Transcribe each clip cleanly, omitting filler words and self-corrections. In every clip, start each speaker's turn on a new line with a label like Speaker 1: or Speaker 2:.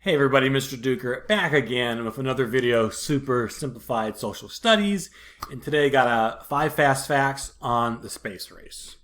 Speaker 1: Hey everybody, Mr. Duker back again with another video, super simplified social studies. And today I got 5 fast facts on the space race.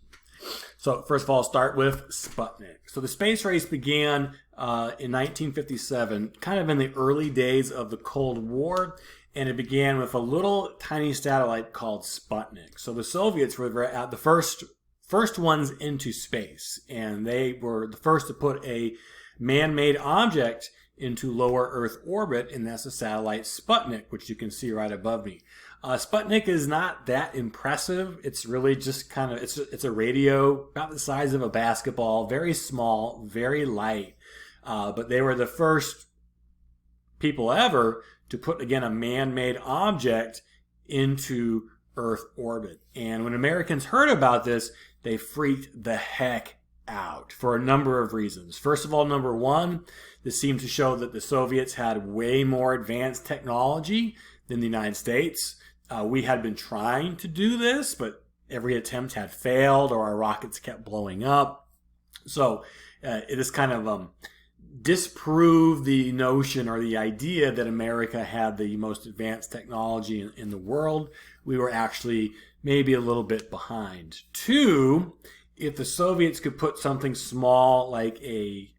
Speaker 1: So first of all, I'll start with Sputnik. So the space race began in 1957, kind of in the early days of the Cold War. And it began with a little tiny satellite called Sputnik. So the Soviets were the first ones into space. And they were the first to put a man-made object into lower Earth orbit, and that's the satellite Sputnik, which you can see right above me. Sputnik is not that impressive. It's really just kind of, it's a radio about the size of a basketball, very small, very light. But they were the first people ever to put, again, a man-made object into Earth orbit. And when Americans heard about this, they freaked the heck out for a number of reasons. First of all, number one, this seemed to show that the Soviets had way more advanced technology than the United States. We had been trying to do this, but every attempt had failed or our rockets kept blowing up. So it has kind of disproved the notion or the idea that America had the most advanced technology in the world. We were actually maybe a little bit behind. Two, if the Soviets could put something small like a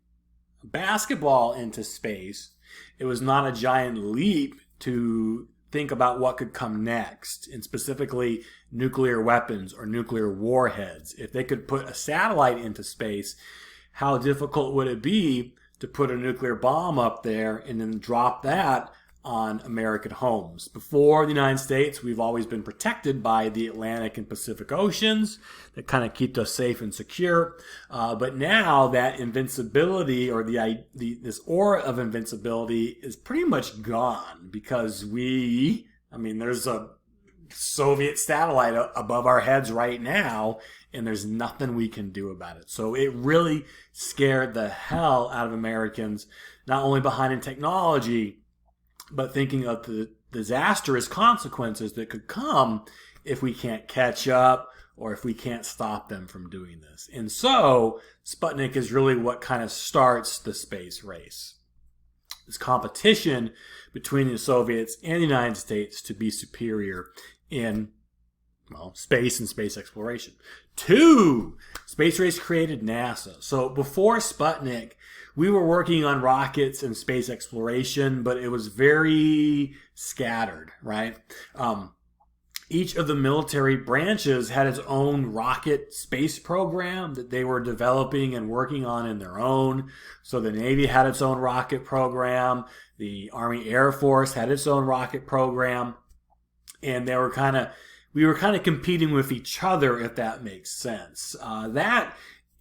Speaker 1: basketball into space, it was not a giant leap to think about what could come next, and specifically nuclear weapons or nuclear warheads. If they could put a satellite into space, how difficult would it be to put a nuclear bomb up there and then drop that on American homes? Before the United States, we've always been protected by the Atlantic and Pacific Oceans that kind of keep us safe and secure. But now that invincibility or this aura of invincibility is pretty much gone because there's a Soviet satellite above our heads right now, and there's nothing we can do about it. So it really scared the hell out of Americans, not only behind in technology, but thinking of the disastrous consequences that could come if we can't catch up or if we can't stop them from doing this. And so Sputnik is really what kind of starts the space race. This competition between the Soviets and the United States to be superior in space and space exploration. Two, space race created NASA. So before Sputnik, we were working on rockets and space exploration, but it was very scattered, right? Each of the military branches had its own rocket space program that they were developing and working on in their own. So the Navy had its own rocket program. The Army Air Force had its own rocket program. And we were kind of competing with each other, if that makes sense. That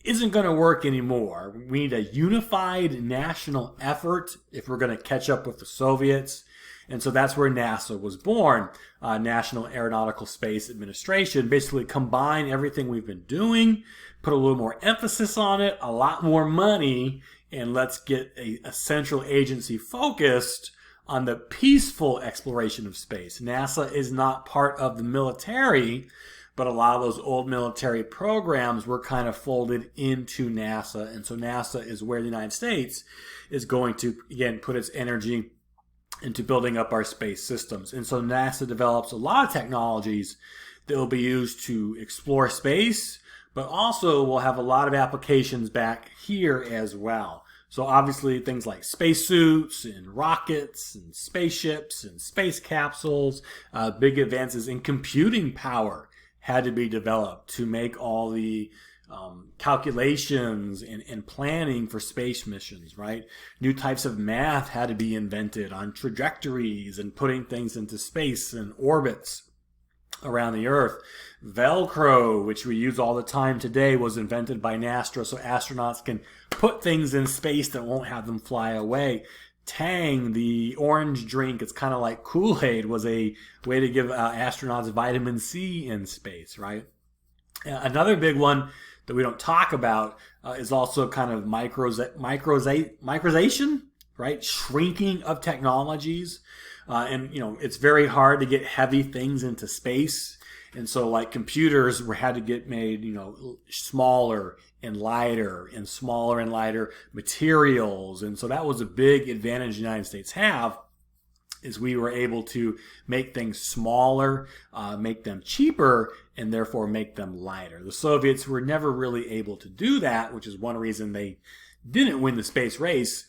Speaker 1: isn't going to work anymore. We need a unified national effort if we're going to catch up with the Soviets. And so that's where NASA was born. National Aeronautical Space Administration. Basically combine everything we've been doing, put a little more emphasis on it, a lot more money, and let's get a central agency focused on the peaceful exploration of space. NASA is not part of the military, but a lot of those old military programs were kind of folded into NASA. And so NASA is where the United States is going to, again, put its energy into building up our space systems. And so NASA develops a lot of technologies that will be used to explore space, but also will have a lot of applications back here as well. So obviously things like spacesuits and rockets and spaceships and space capsules, big advances in computing power had to be developed to make all the calculations and planning for space missions, right? New types of math had to be invented on trajectories and putting things into space and orbits around the Earth. Velcro, which we use all the time today, was invented by NASA so astronauts can put things in space that won't have them fly away. Tang, the orange drink, it's kind of like Kool-Aid, was a way to give astronauts vitamin C in space, right? Another big one that we don't talk about is also kind of micronization, right? Shrinking of technologies. And it's very hard to get heavy things into space. And so like computers had to get made, smaller and lighter and smaller and lighter materials. And so that was a big advantage the United States have, is we were able to make things smaller, make them cheaper, and therefore make them lighter. The Soviets were never really able to do that, which is one reason they didn't win the space race.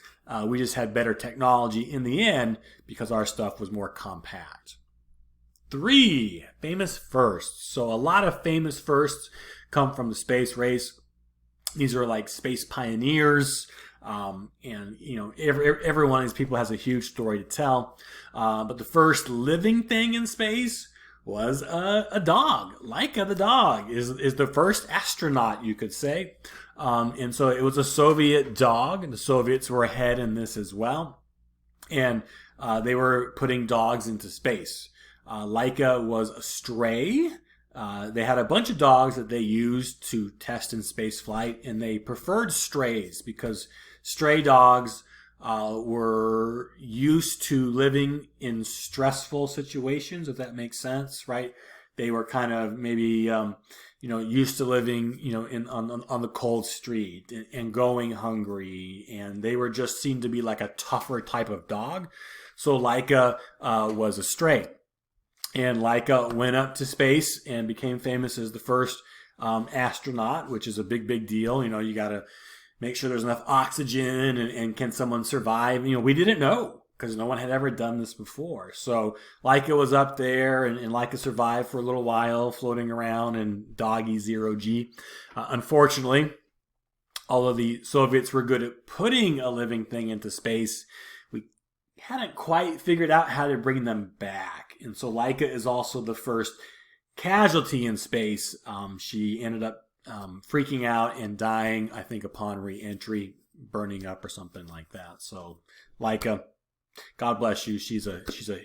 Speaker 1: We just had better technology in the end because our stuff was more compact. 3, famous firsts. So a lot of famous firsts come from the space race. These are like space pioneers. Every one of these people has a huge story to tell. But the first living thing in space was a dog. Laika the dog is the first astronaut, you could say. And so it was a Soviet dog, and the Soviets were ahead in this as well. And they were putting dogs into space. Laika was a stray. They had a bunch of dogs that they used to test in space flight, and they preferred strays because stray dogs were used to living in stressful situations, if that makes sense, right? They were kind of maybe, used to living, on the cold street and going hungry, and they were just seemed to be like a tougher type of dog. So Laika was a stray. And Laika went up to space and became famous as the first astronaut, which is a big, big deal. You got to make sure there's enough oxygen and can someone survive. We didn't know because no one had ever done this before. So Laika was up there, and Laika survived for a little while, floating around in doggy 0G. Unfortunately, although the Soviets were good at putting a living thing into space, we hadn't quite figured out how to bring them back. And so Laika is also the first casualty in space. She ended up freaking out and dying, I think, upon re-entry, burning up or something like that. So Laika, God bless you. She's a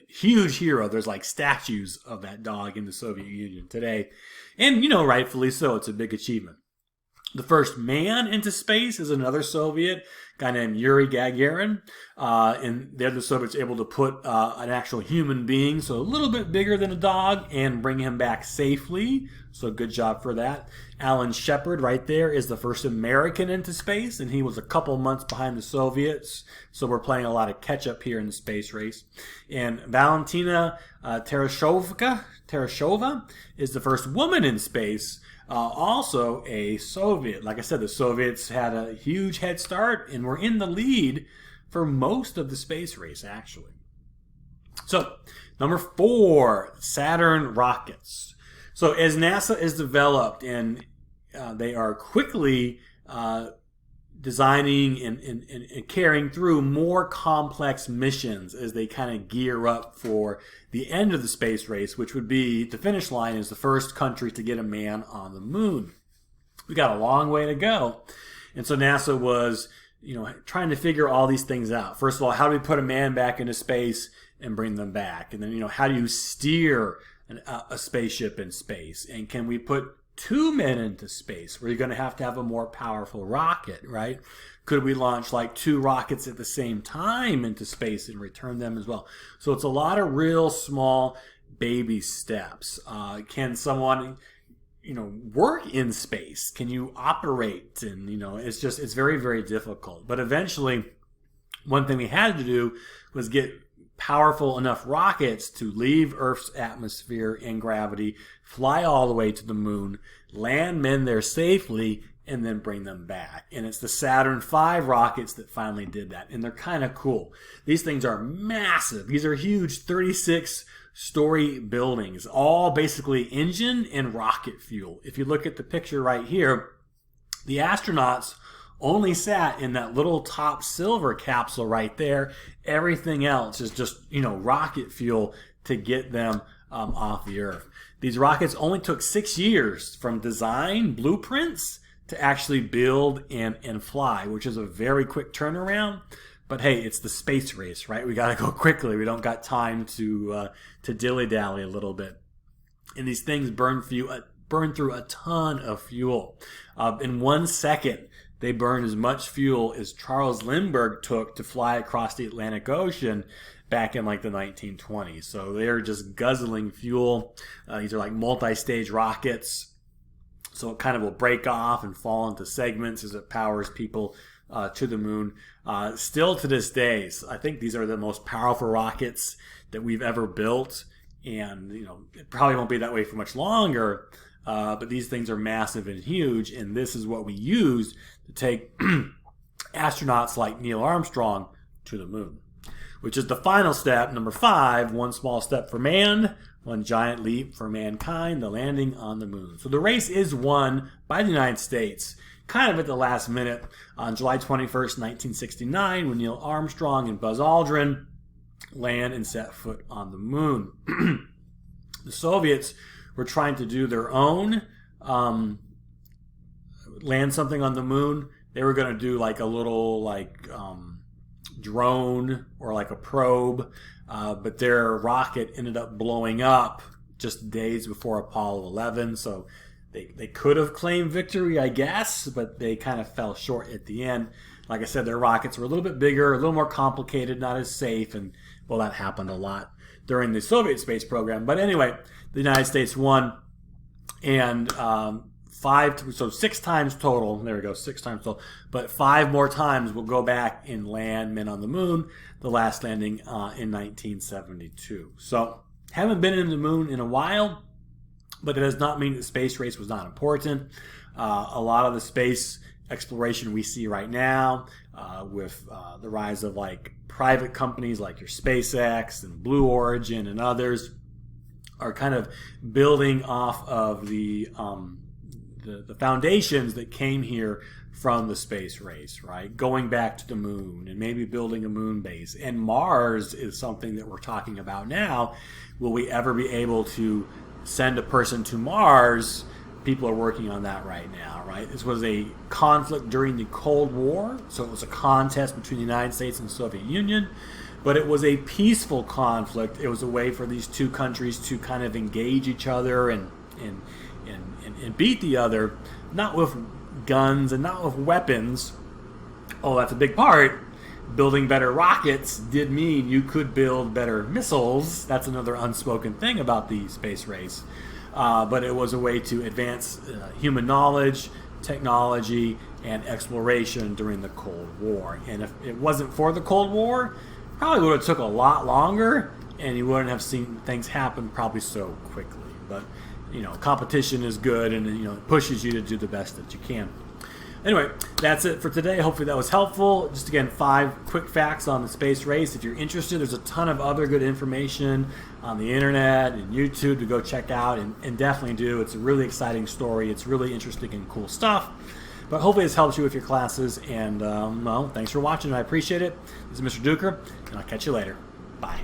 Speaker 1: huge hero. There's like statues of that dog in the Soviet Union today. And, rightfully so. It's a big achievement. The first man into space is another Soviet, guy named Yuri Gagarin. And there the Soviets able to put an actual human being, so a little bit bigger than a dog, and bring him back safely. So good job for that. Alan Shepard right there is the first American into space, and he was a couple months behind the Soviets. So we're playing a lot of catch up here in the space race. And Valentina Tereshova is the first woman in space. Also a Soviet. Like I said, the Soviets had a huge head start and were in the lead for most of the space race, actually. So, number 4, Saturn Rockets. So as NASA is developed and they are quickly designing and carrying through more complex missions as they kind of gear up for the end of the space race, which would be the finish line as the first country to get a man on the moon. We got a long way to go. And so NASA was, trying to figure all these things out. First of all, how do we put a man back into space and bring them back? And then, how do you steer a spaceship in space? And can we put 2 men into space, where you're going to have a more powerful rocket, right? Could we launch like 2 rockets at the same time into space and return them as well? So it's a lot of real small baby steps. Can someone, work in space? Can you operate? And, it's very, very difficult. But eventually, one thing we had to do was get powerful enough rockets to leave Earth's atmosphere and gravity, fly all the way to the moon, land men there safely, and then bring them back. And it's the Saturn V rockets that finally did that. And they're kind of cool. These things are massive. These are huge 36-story buildings, all basically engine and rocket fuel. If you look at the picture right here, the astronauts only sat in that little top silver capsule right there. Everything else is just, rocket fuel to get them off the Earth. These rockets only took 6 years from design, blueprints, to actually build and fly, which is a very quick turnaround. But hey, it's the space race, right? We got to go quickly. We don't got time to dilly-dally a little bit. And these things burn through a ton of fuel. In 1 second, they burned as much fuel as Charles Lindbergh took to fly across the Atlantic Ocean back in like the 1920s. So they're just guzzling fuel. These are like multi-stage rockets. So it kind of will break off and fall into segments as it powers people to the moon. Still to this day, I think these are the most powerful rockets that we've ever built. And, you know, it probably won't be that way for much longer. But these things are massive and huge. And this is what we use to take astronauts like Neil Armstrong to the moon, which is the final step, number 5, one small step for man, one giant leap for mankind, the landing on the moon. So the race is won by the United States, kind of at the last minute, on July 21st, 1969, when Neil Armstrong and Buzz Aldrin land and set foot on the moon. The Soviets were trying to do their own, land something on the moon. They were going to do like a little drone or like a probe, but their rocket ended up blowing up just days before Apollo 11. So they could have claimed victory, I guess, but they kind of fell short at the end. Like I said, their rockets were a little bit bigger, a little more complicated, not as safe, and well, that happened a lot during the Soviet space program. But anyway, the United States won, and 6 times total. There we go, 6 times total. But 5 more times we'll go back and land men on the moon. The last landing in 1972. So haven't been in the moon in a while, but it does not mean that the space race was not important. A lot of the space exploration we see right now, with the rise of like private companies like your SpaceX and Blue Origin and others, are kind of building off of the foundations that came here from the space race, right? Going back to the moon and maybe building a moon base. And Mars is something that we're talking about now. Will we ever be able to send a person to Mars? People are working on that right now, right? This was a conflict during the Cold War, so it was a contest between the United States and the Soviet Union, but it was a peaceful conflict. It was a way for these two countries to kind of engage each other and beat the other, not with guns and not with weapons. Oh, that's a big part. Building better rockets did mean you could build better missiles. That's another unspoken thing about the space race. But it was a way to advance human knowledge, technology, and exploration during the Cold War. And if it wasn't for the Cold War, probably would have took a lot longer, and you wouldn't have seen things happen probably so quickly. But you know, competition is good, and you know, it pushes you to do the best that you can. Anyway, that's it for today. Hopefully that was helpful. Just again, 5 quick facts on the space race. If you're interested, there's a ton of other good information on the internet and YouTube to go check out, and definitely do. It's a really exciting story. It's really interesting and cool stuff. But hopefully this helps you with your classes, and well, thanks for watching. I appreciate it. This is Mr. Duker, and I'll catch you later. Bye.